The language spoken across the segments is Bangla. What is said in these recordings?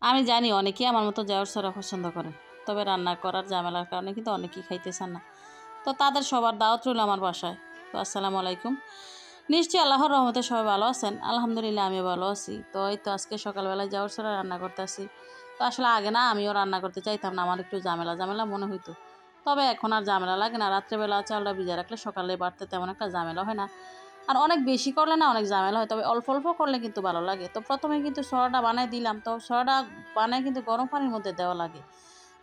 আমি জানি অনেকেই আমার মতো জাউর সরা পছন্দ করেন, তবে রান্না করার ঝামেলার কারণে কিন্তু অনেকেই খাইতে চান না। তো তাদের সবার দাওয়াত রইল আমার বাসায়। তো আসসালামু আলাইকুম। নিশ্চয়ই আল্লাহর রহমতে সবাই ভালো আছেন। আলহামদুলিল্লাহ আমিও ভালো আছি। তো এই তো আজকে সকালবেলায় জাউর সরা রান্না করতেছি। তো আসলে আগে না আমিও রান্না করতে চাইতাম না, আমার একটু ঝামেলা ঝামেলা মনে হইতো। তবে এখন আর ঝামেলা লাগে না। রাত্রেবেলা চালটা ভিজা রাখলে সকালে বাড়তে তেমন একটা ঝামেলা হয় না। আর অনেক বেশি করলে না অনেক ঝামেলা হয়, তবে অল্প অল্প করলে কিন্তু ভালো লাগে। তো প্রথমে কিন্তু সরাটা বানাই দিলাম। তো সরাটা বানায় কিন্তু গরম পানির মধ্যে দেওয়া লাগে।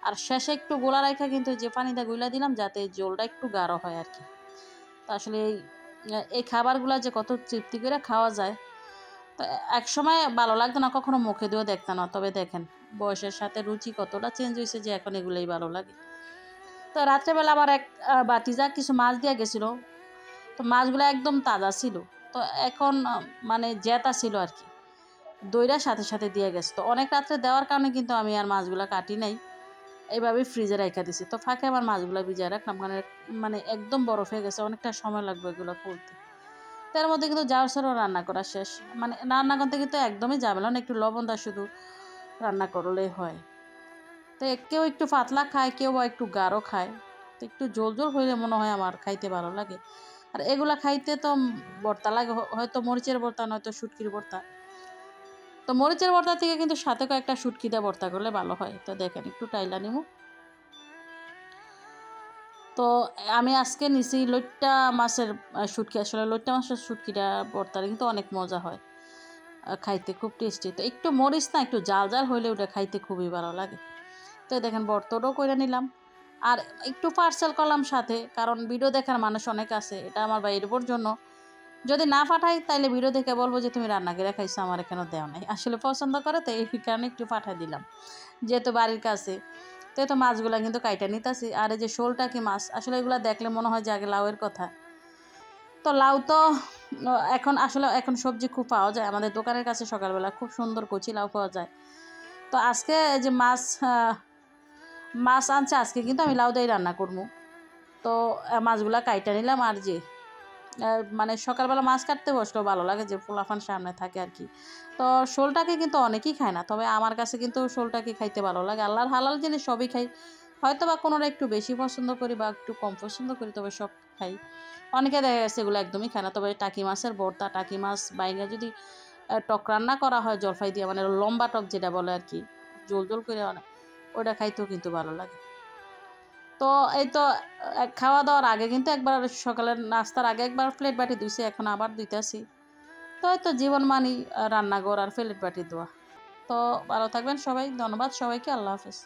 আর শেষে একটু গোলা রাখা কিন্তু যে পানিটা গুলা দিলাম যাতে জলটা একটু গাঢ় হয় আর কি। তো আসলে এই খাবারগুলো যে কত তৃপ্তি করে খাওয়া যায়। তো এক সময় ভালো লাগতো না, কখনো মুখে দিয়েও দেখতাম না। তবে দেখেন বয়সের সাথে রুচি কতটা চেঞ্জ হয়েছে যে এখন এগুলোই ভালো লাগে। তো রাত্রেবেলা আমার এক বাতিজা কিছু মাছ দিয়ে গেছিলো। তো মাছগুলো একদম তাজা ছিল। তো এখন মানে জেতা ছিল আর কি, দইটা সাথে সাথে দিয়ে গেছে। তো অনেক রাত্রে দেওয়ার কারণে কিন্তু আমি আর মাছগুলো কাটি নাই, এইভাবেই ফ্রিজে রেখে দিছি। তো ফাঁকে আমার মাছগুলো ভিজায় রাখলাম, মানে মানে একদম বরফ হয়ে গেছে, অনেকটা সময় লাগবে এগুলো খুলতে। তার মধ্যে কিন্তু যাওয়ার ছাড়াও রান্না করা শেষ। মানে রান্না করতে কিন্তু একদমই যাবে না, একটু লবণ দা শুধু রান্না করলেই হয়। তো কেউ একটু পাতলা খায়, কেউ বা একটু গাঢ় খায়। তো একটু ঝোল ঝোল হইলে মনে হয় আমার খাইতে ভালো লাগে। আর এগুলা খাইতে তো ভর্তা লাগে, হয়তো মরিচের ভর্তা নয়তো শুটকির ভর্তা। তো মরিচের ভর্তা থেকে কিন্তু সাথে কয়েকটা শুটকি দিয়ে ভর্তা করলে ভালো হয়। তো দেখেন একটু টাইলা নিমু। তো আমি আজকে নিছি লইট্টা মাছের শুটকি। আসলে লইট্টা মাছের শুটকিটা ভর্তাটা কিন্তু অনেক মজা হয়, খাইতে খুব টেস্টি। তো একটু মরিচ না একটু জাল জাল হইলে ওটা খাইতে খুবই ভালো লাগে। তো দেখেন ভর্তাটাও করে নিলাম। আর একটু পার্সেল করলাম সাথে, কারণ ভিডিও দেখার মানুষ অনেক আছে, এটা আমার বাইরের জন্য। যদি না পাঠাই তাইলে ভিডিও দেখে বলবো যে তুমি রান্না করে খাইছো, আমার এখানে দেওয়া নাই। আসলে পছন্দ করে তো এই কারণে একটু পাঠাই দিলাম, যেহেতু বাড়ির কাছে। তো এই তো মাছগুলো কিন্তু কাইটা নিতেছি। আর এই যে শোলটা কি মাছ, আসলে এগুলো দেখলে মনে হয় যে আগে লাউয়ের কথা। তো লাউ তো এখন আসলে এখন সবজি খুব পাওয়া যায় আমাদের দোকানের কাছে, সকালবেলা খুব সুন্দর কচি লাউ পাওয়া যায়। তো আজকে এই যে মাছ আনছে, আজকে কিন্তু আমি লাউ দিয়ে রান্না করবো। তো মাছগুলা কাইটা নিলাম। আর যে মানে সকালবেলা মাছ কাটতে বসলেও ভালো লাগে, যে পোলাফান সামনে থাকে আর কি। তো শোলটাকে কিন্তু অনেকেই খায় না, তবে আমার কাছে কিন্তু শোলটাকে খাইতে ভালো লাগে। আল্লাহর হালাল জিনিস সবই খাই, হয়তো বা কোনোটা একটু বেশি পছন্দ করি বা একটু কম পছন্দ করি, তবে সব খাই। অনেকে দেখা গেছে এগুলো একদমই খায় না। তবে টাকি মাছের ভর্তা, টাকি মাছ বাইঙ্গা যদি টক রান্না করা হয় জলফাই দিয়ে, মানে লম্বা টক যেটা বলে আর কি, জোল জোল করে ওটা খাইতেও কিন্তু ভালো লাগে। তো এই তো খাওয়া দাওয়ার আগে কিন্তু একবার সকালের নাস্তার আগে একবার প্লেট বাটি ধুইছি, এখন আবার ধুইতেছি। তো এই তো জীবন মানি রান্নাঘর আর প্লেট বাটি ধোয়া। তো ভালো থাকবেন সবাই, ধন্যবাদ সবাইকে, আল্লাহ হাফেজ।